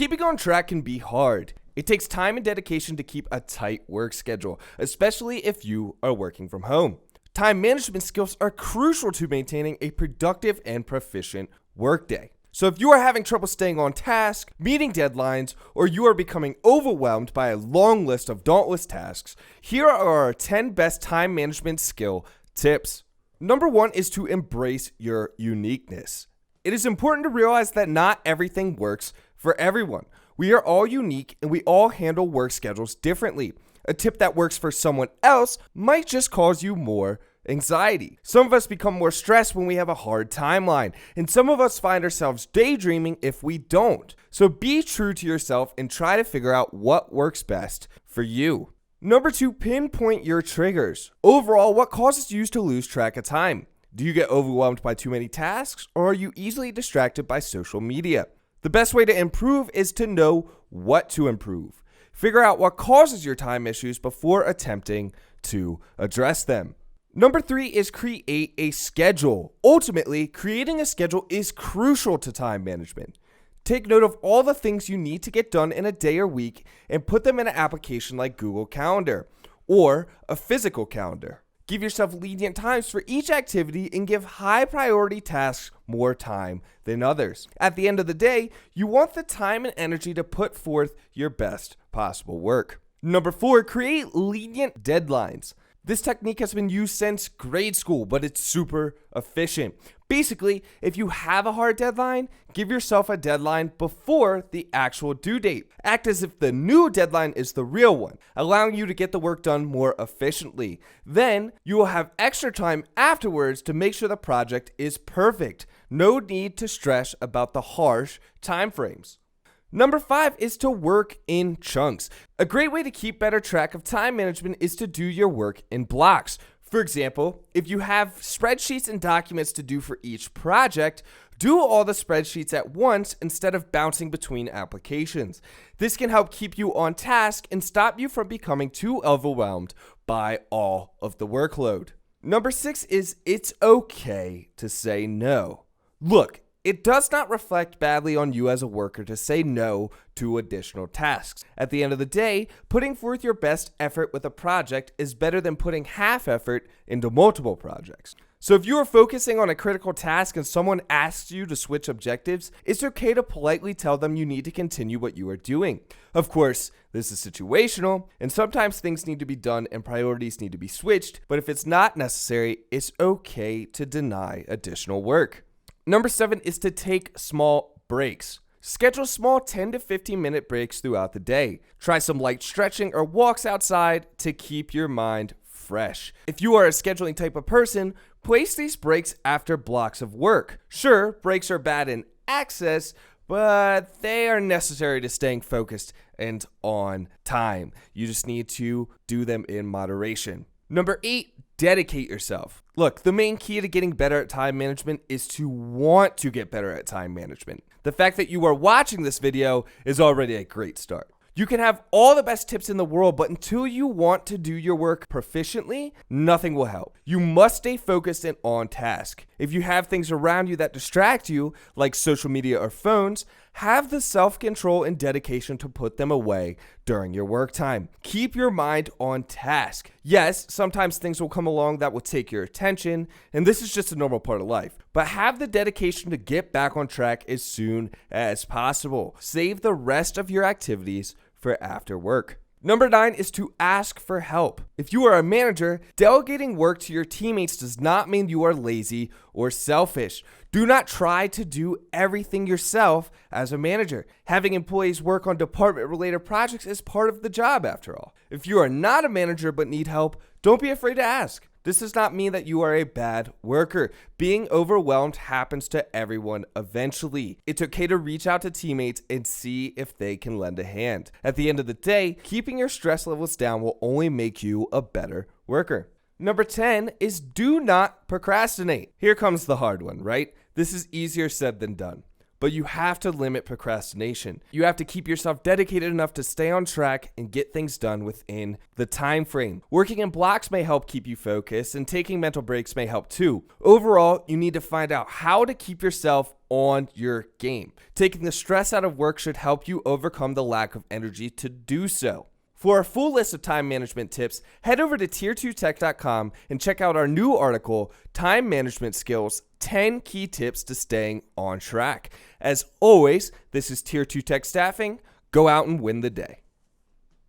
Keeping on track can be hard. It takes time and dedication to keep a tight work schedule, especially if you are working from home. Time management skills are crucial to maintaining a productive and proficient workday. So if you are having trouble staying on task, meeting deadlines, or you are becoming overwhelmed by a long list of dauntless tasks, here are our 10 best time management skill tips. Number 1 is to embrace your uniqueness. It is important to realize that not everything works for everyone. We are all unique and we all handle work schedules differently. A tip that works for someone else might just cause you more anxiety. Some of us become more stressed when we have a hard timeline, and some of us find ourselves daydreaming if we don't. So be true to yourself and try to figure out what works best for you. Number 2, pinpoint your triggers. Overall, what causes you to lose track of time? Do you get overwhelmed by too many tasks, or are you easily distracted by social media? The best way to improve is to know what to improve. Figure out what causes your time issues before attempting to address them. Number 3 is create a schedule. Ultimately, creating a schedule is crucial to time management. Take note of all the things you need to get done in a day or week and put them in an application like Google Calendar or a physical calendar. Give yourself lenient times for each activity and give high priority tasks more time than others. At the end of the day, you want the time and energy to put forth your best possible work. Number 4, create lenient deadlines. This technique has been used since grade school, but it's super efficient. Basically, if you have a hard deadline, give yourself a deadline before the actual due date. Act as if the new deadline is the real one, allowing you to get the work done more efficiently. Then, you will have extra time afterwards to make sure the project is perfect. No need to stress about the harsh timeframes. Number 5 is to work in chunks. A great way to keep better track of time management is to do your work in blocks. For example, if you have spreadsheets and documents to do for each project, do all the spreadsheets at once instead of bouncing between applications. This can help keep you on task and stop you from becoming too overwhelmed by all of the workload. Number 6 is it's okay to say no. Look, it does not reflect badly on you as a worker to say no to additional tasks. At the end of the day, putting forth your best effort with a project is better than putting half effort into multiple projects. So if you are focusing on a critical task and someone asks you to switch objectives, it's okay to politely tell them you need to continue what you are doing. Of course, this is situational, and sometimes things need to be done and priorities need to be switched, but if it's not necessary, it's okay to deny additional work. Number 7 is to take small breaks. Schedule small 10 to 15 minute breaks throughout the day. Try some light stretching or walks outside to keep your mind fresh. If you are a scheduling type of person, place these breaks after blocks of work. Sure, breaks are bad in access, but they are necessary to staying focused and on time. You just need to do them in moderation. Number 8, dedicate yourself. Look, the main key to getting better at time management is to want to get better at time management. The fact that you are watching this video is already a great start. You can have all the best tips in the world, but until you want to do your work proficiently, nothing will help. You must stay focused and on task. If you have things around you that distract you, like social media or phones, have the self-control and dedication to put them away during your work time. Keep your mind on task. Yes, sometimes things will come along that will take your attention, and this is just a normal part of life. But have the dedication to get back on track as soon as possible. Save the rest of your activities for after work. Number 9 is to ask for help. If you are a manager, delegating work to your teammates does not mean you are lazy or selfish. Do not try to do everything yourself as a manager. Having employees work on department-related projects is part of the job after all. If you are not a manager but need help, don't be afraid to ask. This does not mean that you are a bad worker. Being overwhelmed happens to everyone eventually. It's okay to reach out to teammates and see if they can lend a hand. At the end of the day, keeping your stress levels down will only make you a better worker. Number 10 is do not procrastinate. Here comes the hard one, right? This is easier said than done. but you have to limit procrastination. You have to keep yourself dedicated enough to stay on track and get things done within the time frame. Working in blocks may help keep you focused, and taking mental breaks may help too. Overall, you need to find out how to keep yourself on your game. Taking the stress out of work should help you overcome the lack of energy to do so. For a full list of time management tips, head over to tier2tech.com and check out our new article, Time Management Skills, 10 Key Tips to Staying on Track. As always, this is Tier 2 Tech Staffing. Go out and win the day.